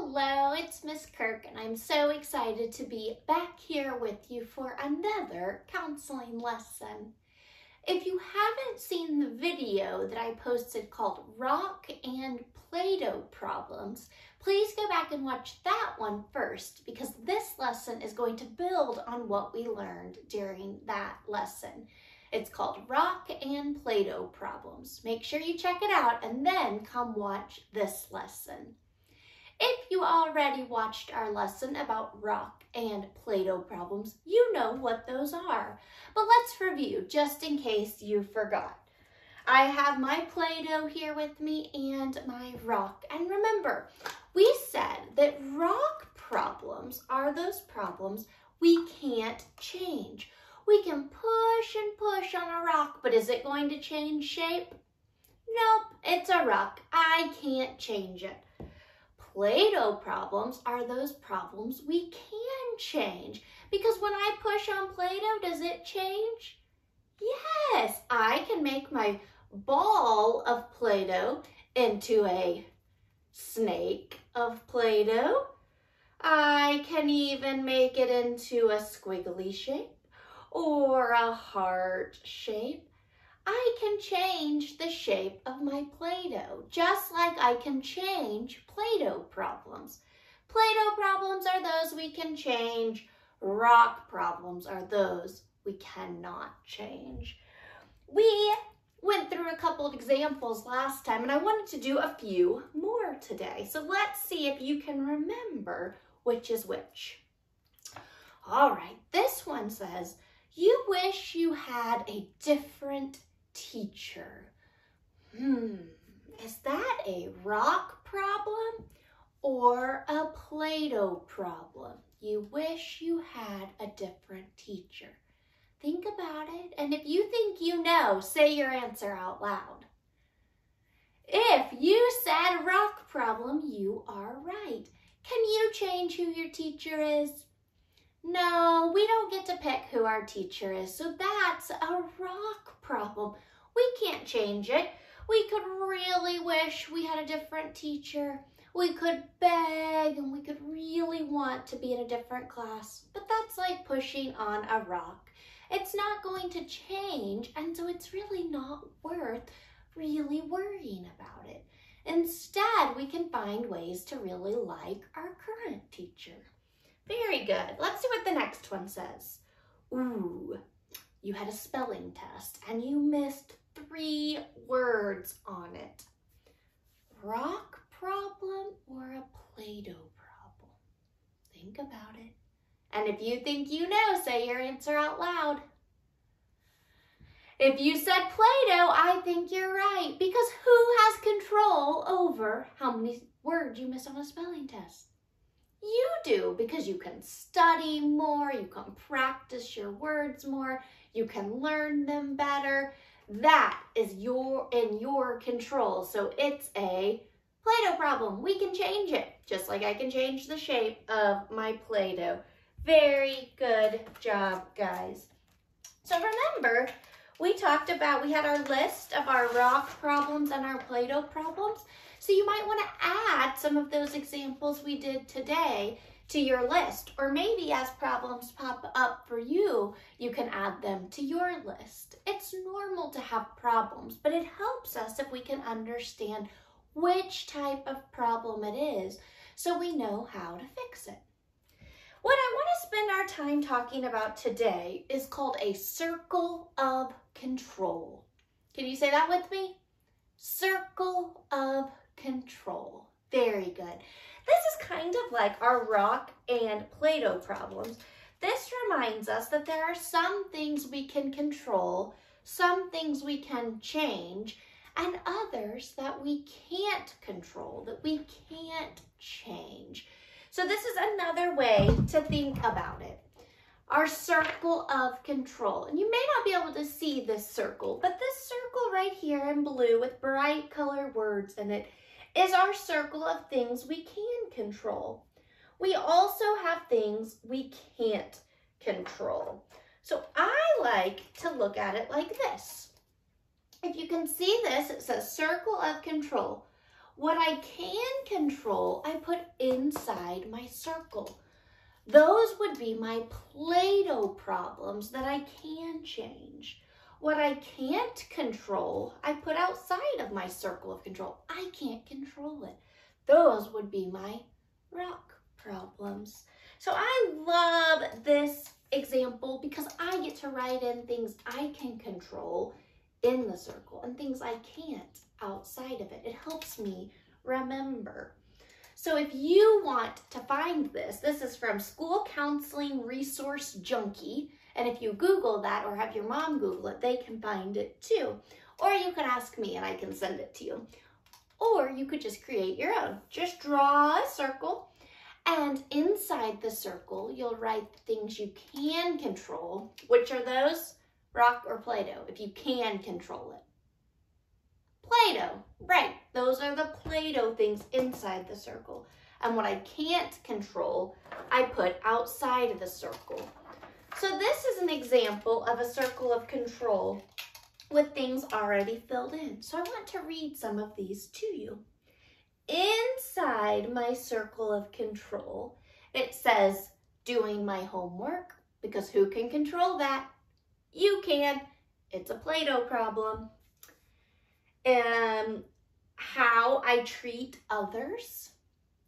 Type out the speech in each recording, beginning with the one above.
Hello, it's Miss Kirk, and I'm so excited to be back here with you for another counseling lesson. If you haven't seen the video that I posted called Rock and Play-Doh Problems, please go back and watch that one first, because this lesson is going to build on what we learned during that lesson. It's called Rock and Play-Doh Problems. Make sure you check it out and then come watch this lesson. If you already watched our lesson about rock and Play-Doh problems, you know what those are. But let's review just in case you forgot. I have my Play-Doh here with me and my rock. And remember, we said that rock problems are those problems we can't change. We can push and push on a rock, but is it going to change shape? Nope, it's a rock. I can't change it. Play-Doh problems are those problems we can change, because when I push on Play-Doh, does it change? Yes, I can make my ball of Play-Doh into a snake of Play-Doh. I can even make it into a squiggly shape or a heart shape. I can change the shape of my Play-Doh, just like I can change Play-Doh problems. Play-Doh problems are those we can change. Rock problems are those we cannot change. We went through a couple of examples last time, and I wanted to do a few more today. So let's see if you can remember which is which. All right, this one says, you wish you had a different teacher. Is that a rock problem or a Play-Doh problem? You wish you had a different teacher. Think about it, and if you think you know, say your answer out loud. If you said rock problem, you are right. Can you change who your teacher is? No, we don't get to pick who our teacher is, so that's a rock problem. We can't change it. We could really wish we had a different teacher. We could beg and we could really want to be in a different class, but that's like pushing on a rock. It's not going to change, and so it's really not worth really worrying about it. Instead, we can find ways to really like our current teacher. Very good. Let's see what the next one says. Ooh, you had a spelling test and you missed 3 words on it. Rock problem or a Play-Doh problem? Think about it. And if you think you know, say your answer out loud. If you said Play-Doh, I think you're right, because who has control over how many words you miss on a spelling test? You do, because you can study more, you can practice your words more, you can learn them better. That is in your control. So it's a Play-Doh problem. We can change it, just like I can change the shape of my Play-Doh. Very good job, guys. So remember, we had our list of our rock problems and our Play-Doh problems. So you might want to add some of those examples we did today to your list, or maybe as problems pop up for you, you can add them to your list. It's normal to have problems, but it helps us if we can understand which type of problem it is so we know how to fix it. What I want to spend our time talking about today is called a circle of control. Can you say that with me? Circle of control. Very good. This is kind of like our rock and Play-Doh problems. This reminds us that there are some things we can control, some things we can change, and others that we can't control, that we can't change. So this is another way to think about it. Our circle of control. And you may not be able to see this circle, but this circle right here in blue with bright colored words in it is our circle of things we can control. We also have things we can't control. So I like to look at it like this. If you can see this, it says circle of control. What I can control, I put inside my circle. Those would be my Play-Doh problems that I can change. What I can't control, I put outside of my circle of control. I can't control it. Those would be my rock problems. So I love this example because I get to write in things I can control in the circle and things I can't outside of it. It helps me remember. So if you want to find this, this is from School Counseling Resource Junkie. And if you Google that or have your mom Google it, they can find it too. Or you can ask me and I can send it to you. Or you could just create your own. Just draw a circle, and inside the circle, you'll write the things you can control. Which are those? Rock or Play-Doh, if you can control it. Play-Doh, right. Those are the Play-Doh things inside the circle. And what I can't control, I put outside of the circle. So this is an example of a circle of control with things already filled in. So I want to read some of these to you. Inside my circle of control, it says doing my homework, because who can control that? You can. It's a Play-Doh problem. How I treat others,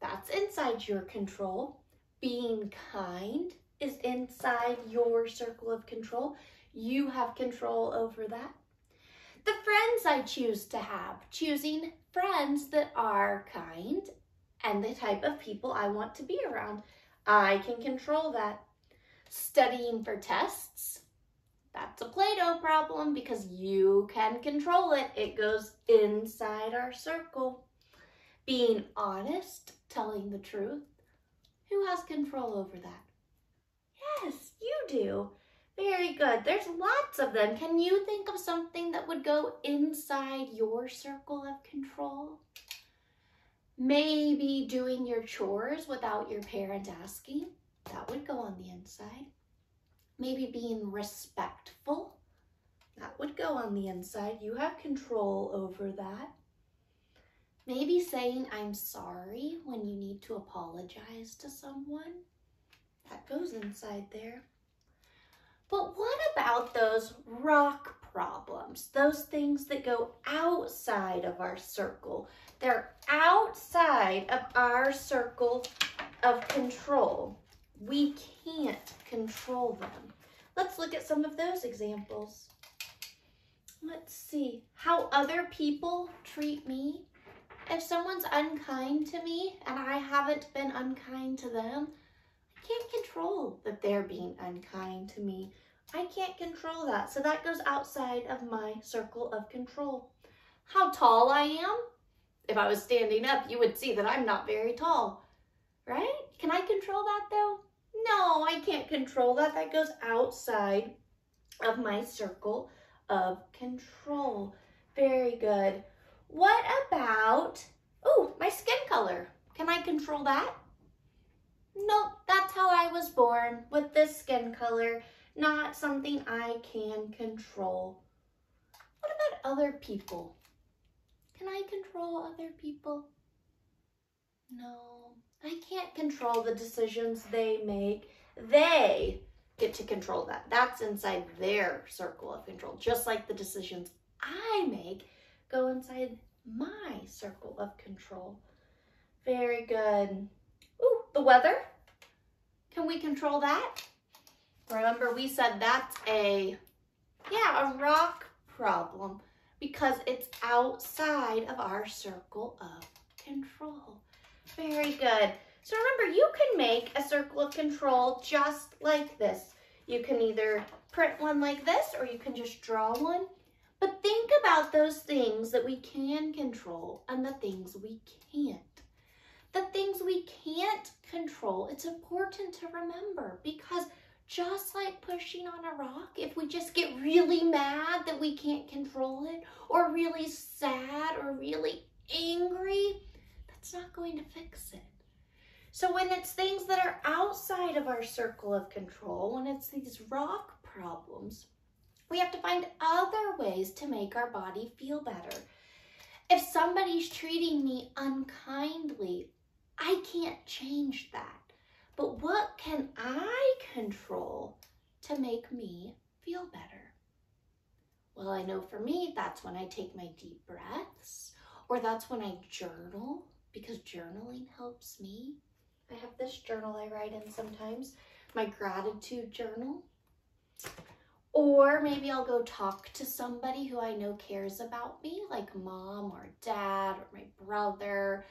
that's inside your control. Being kind is inside your circle of control. You have control over that. The friends I choose to have, choosing friends that are kind and the type of people I want to be around, I can control that. Studying for tests, that's a Play-Doh problem because you can control it. It goes inside our circle. Being honest, telling the truth, who has control over that? Yes, you do. Very good. There's lots of them. Can you think of something that would go inside your circle of control? Maybe doing your chores without your parent asking. That would go on the inside. Maybe being respectful. That would go on the inside. You have control over that. Maybe saying I'm sorry when you need to apologize to someone. That goes inside there. But what about those rock problems? Those things that go outside of our circle. They're outside of our circle of control. We can't control them. Let's look at some of those examples. Let's see. How other people treat me. If someone's unkind to me and I haven't been unkind to them, I can't control that they're being unkind to me. I can't control that. So that goes outside of my circle of control. How tall I am? If I was standing up, you would see that I'm not very tall, right? Can I control that though? No, I can't control that. That goes outside of my circle of control. Very good. What about, my skin color? Can I control that? Nope, that's how I was born, with this skin color. Not something I can control. What about other people? Can I control other people? No, I can't control the decisions they make. They get to control that. That's inside their circle of control. Just like the decisions I make go inside my circle of control. Very good. The weather. Can we control that? Remember, we said that's a rock problem because it's outside of our circle of control. Very good. So remember, you can make a circle of control just like this. You can either print one like this or you can just draw one. But think about those things that we can control and the things we can't. The things we can't control, it's important to remember because just like pushing on a rock, if we just get really mad that we can't control it, or really sad or really angry, that's not going to fix it. So when it's things that are outside of our circle of control, when it's these rock problems, we have to find other ways to make our body feel better. If somebody's treating me unkindly, I can't change that. But what can I control to make me feel better? Well, I know for me, that's when I take my deep breaths, or that's when I journal, because journaling helps me. I have this journal I write in sometimes, my gratitude journal. Or maybe I'll go talk to somebody who I know cares about me, like mom or dad or my brother,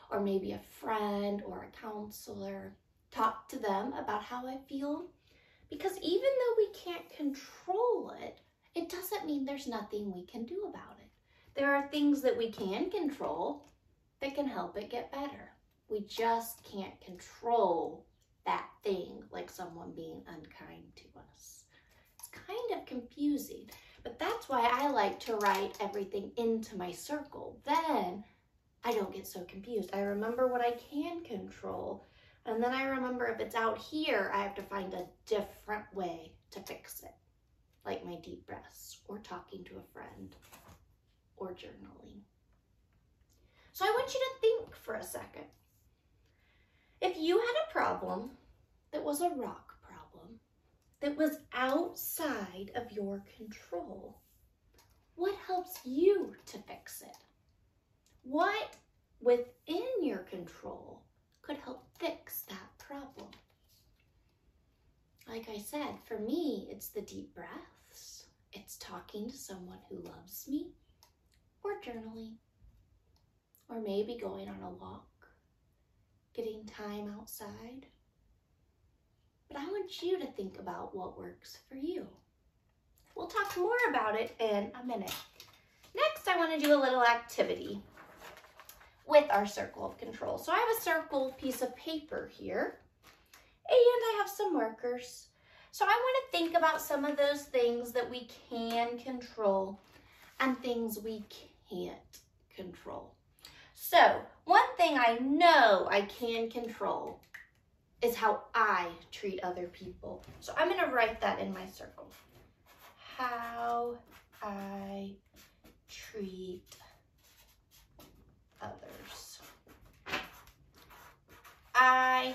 or maybe a friend or a counselor. Talk to them about how I feel. Because even though we can't control it, it doesn't mean there's nothing we can do about it. There are things that we can control that can help it get better. We just can't control that thing, like someone being unkind to us. It's kind of confusing, but that's why I like to write everything into my circle. Then I don't get so confused. I remember what I can control, and then I remember if it's out here, I have to find a different way to fix it, like my deep breaths, or talking to a friend, or journaling. So I want you to think for a second. If you had a problem that was a rock problem, that was outside of your control, what helps you to fix it? What within your control could help fix that problem? Like I said, for me, it's the deep breaths, it's talking to someone who loves me, or journaling, or maybe going on a walk, getting time outside. But I want you to think about what works for you. We'll talk more about it in a minute. Next, I want to do a little activity with our circle of control. So I have a circle piece of paper here, and I have some markers. So I want to think about some of those things that we can control and things we can't control. So one thing I know I can control is how I treat other people. So I'm going to write that in my circle. How I treat others. I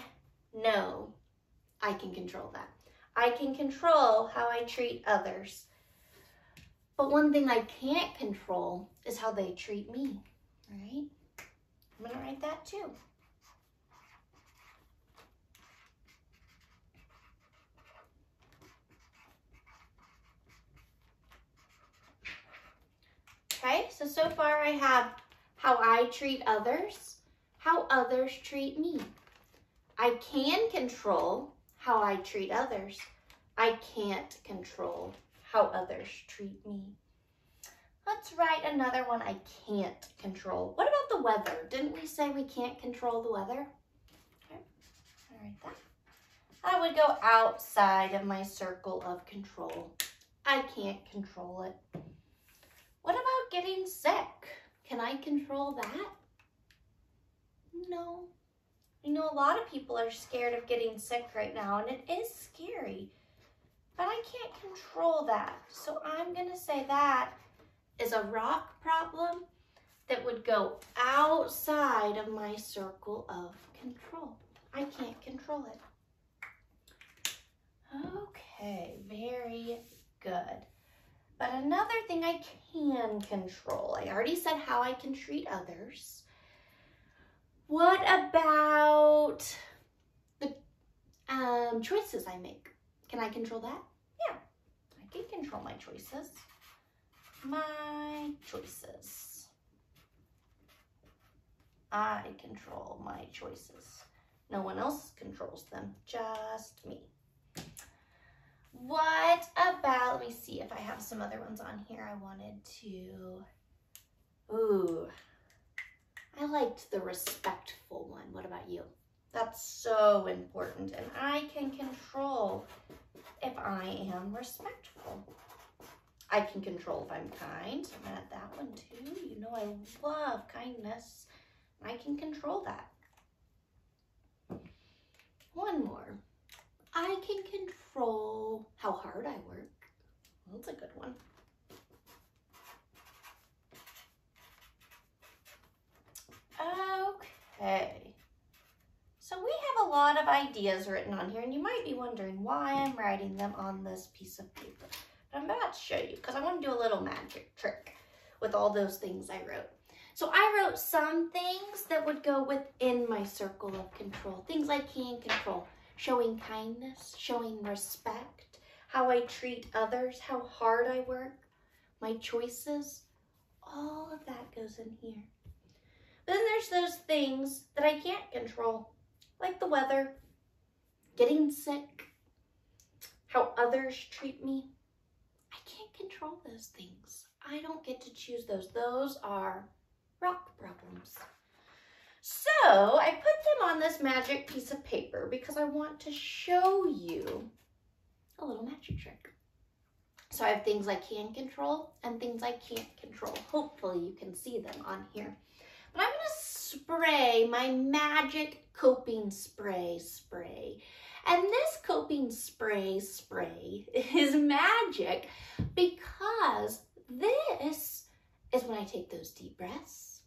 know I can control that. I can control how I treat others. But one thing I can't control is how they treat me, right? I'm going to write that too. Okay, so far I have how I treat others, how others treat me. I can control how I treat others. I can't control how others treat me. Let's write another one I can't control. What about the weather? Didn't we say we can't control the weather? Okay, I'll write that. I would go outside of my circle of control. I can't control it. What about getting sick? Can I control that? No. I know a lot of people are scared of getting sick right now, and it is scary, but I can't control that. So I'm going to say that is a rock problem that would go outside of my circle of control. I can't control it. Okay, very good. But another thing I can control, I already said how I can treat others. What about the choices I make? Can I control that? Yeah, I can control my choices. My choices. I control my choices. No one else controls them, just me. What about, let me see if I have some other ones on here I wanted to, I liked the respectful one. What about you? That's so important, and I can control if I am respectful. I can control if I'm kind. I'm gonna add that one too. You know I love kindness. I can control that. One more. I can control how hard I work. That's a good one. a lot of ideas written on here, and you might be wondering why I'm writing them on this piece of paper. But I'm about to show you because I want to do a little magic trick with all those things I wrote. So I wrote some things that would go within my circle of control, things I can control, showing kindness, showing respect, how I treat others, how hard I work, my choices, all of that goes in here. Then there's those things that I can't control, like the weather, getting sick, how others treat me. I can't control those things. I don't get to choose those. Those are rock problems. So I put them on this magic piece of paper because I want to show you a little magic trick. So I have things I can control and things I can't control. Hopefully you can see them on here. But I'm going to spray my magic coping spray. And this coping spray is magic because this is when I take those deep breaths.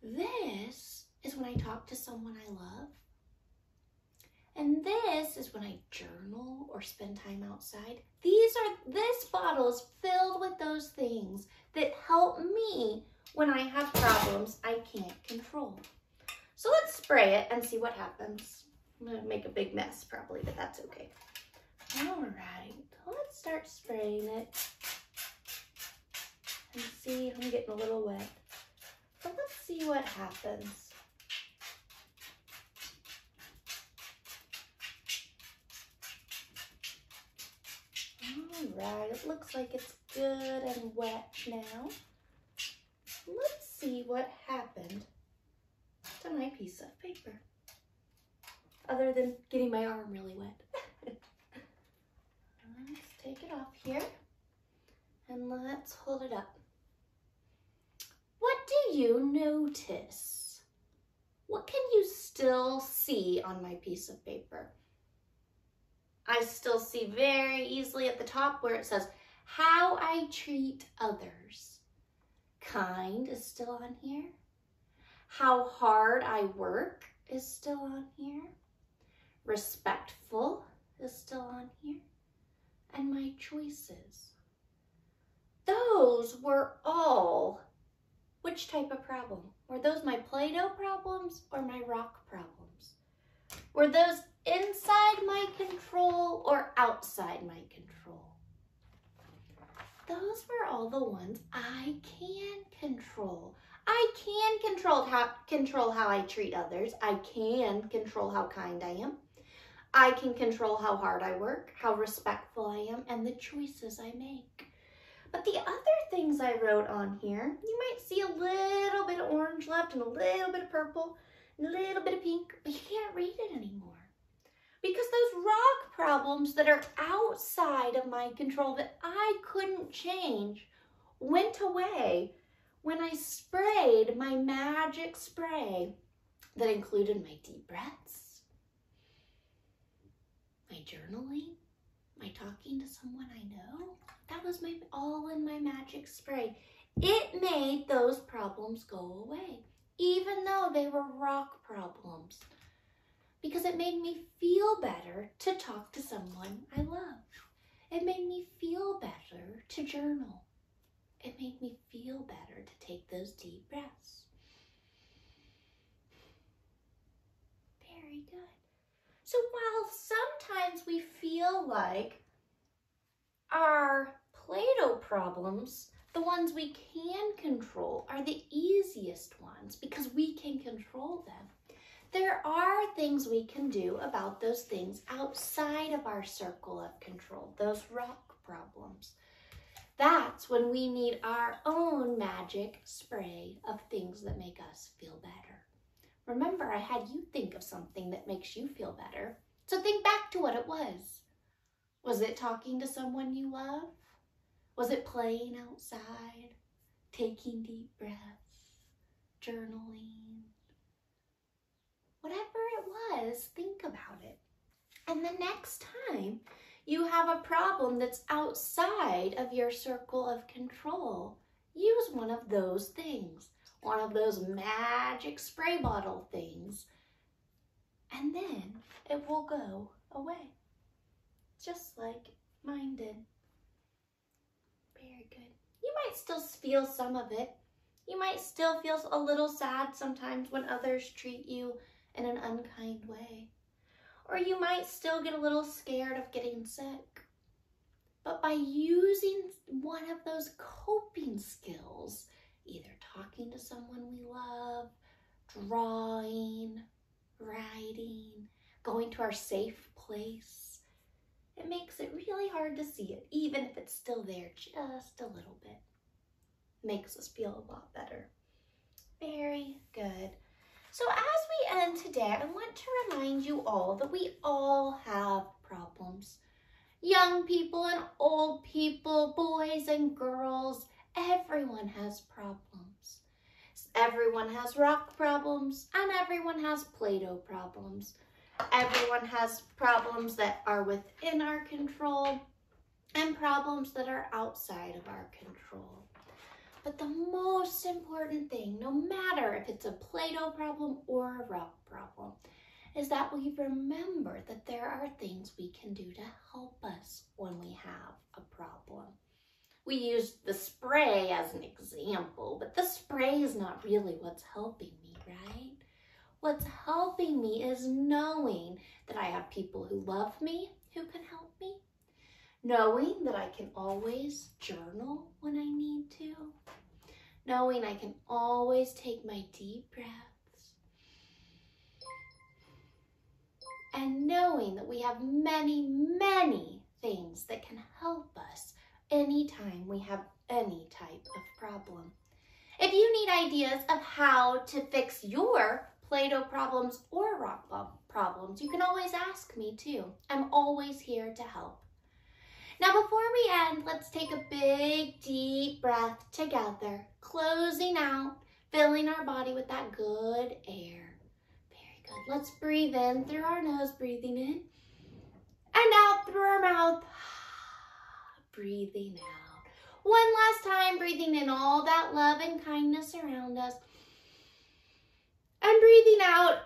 This is when I talk to someone I love. And this is when I journal or spend time outside. This bottle is filled with those things that help me when I have problems I can't control. So let's spray it and see what happens. I'm gonna make a big mess probably, but that's okay. All right, let's start spraying it and see. I'm getting a little wet, but let's see what happens. All right, it looks like it's good and wet now. Let's see what happened to my piece of paper, other than getting my arm really wet. Let's take it off here and let's hold it up. What do you notice? What can you still see on my piece of paper? I still see very easily at the top where it says, how I treat others. Kind is still on here. How hard I work is still on here. Respectful is still on here. And my choices. Those were all, which type of problem? Were those my Play-Doh problems or my rock problems? Were those inside my control or outside my control? Those were all the ones I can control. I can control how I treat others. I can control how kind I am. I can control how hard I work, how respectful I am, and the choices I make. But the other things I wrote on here, you might see a little bit of orange left and a little bit of purple and a little bit of pink, but you can't read it anymore. Because those rock problems that are outside of my control that I couldn't change went away when I sprayed my magic spray that included my deep breaths, my journaling, my talking to someone I know. That was all in my magic spray. It made those problems go away, even though they were rock problems. Because it made me feel better to talk to someone I love. It made me feel better to journal. It made me feel better to take those deep breaths. Very good. So while sometimes we feel like our Play-Doh problems, the ones we can control, are the easiest ones because we can control them, there are things we can do about those things outside of our circle of control, those rock problems. That's when we need our own magic spray of things that make us feel better. Remember, I had you think of something that makes you feel better. So think back to what it was. Was it talking to someone you love? Was it playing outside, taking deep breaths, journaling? Whatever it was, think about it. And the next time you have a problem that's outside of your circle of control, use one of those things. one of those magic spray bottle things, and then it will go away, just like mine did. Very good. You might still feel some of it. You might still feel a little sad sometimes when others treat you in an unkind way. Or you might still get a little scared of getting sick. But by using one of those coping skills, either talking to someone we love, drawing, writing, going to our safe place, it makes it really hard to see it, even if it's still there just a little bit. Makes us feel a lot better. Very good. So as we end today, I want to remind you all that we all have problems. Young people and old people, boys and girls, everyone has problems. Everyone has rock problems and everyone has Play-Doh problems. Everyone has problems that are within our control and problems that are outside of our control. But the most important thing, no matter if it's a Play-Doh problem or a rock problem, is that we remember that there are things we can do to help us when we have a problem. We used the spray as an example, but the spray is not really what's helping me, right? What's helping me is knowing that I have people who love me, who can help me. Knowing that I can always journal when I need to. Knowing I can always take my deep breaths. And knowing that we have many, many things that can help us anytime we have any type of problem. If you need ideas of how to fix your Play-Doh problems or rock problems, you can always ask me too. I'm always here to help. Now before we end, let's take a big deep breath together, closing out, filling our body with that good air. Very good. Let's breathe in through our nose, breathing in, and out through our mouth, breathing out. One last time, breathing in all that love and kindness around us, and breathing out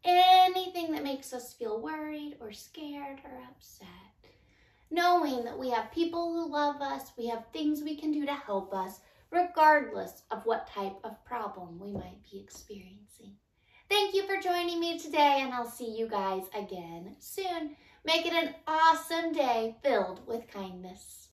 anything that makes us feel worried or scared or upset. Knowing that we have people who love us, we have things we can do to help us, regardless of what type of problem we might be experiencing. Thank you for joining me today, and I'll see you guys again soon. Make it an awesome day filled with kindness.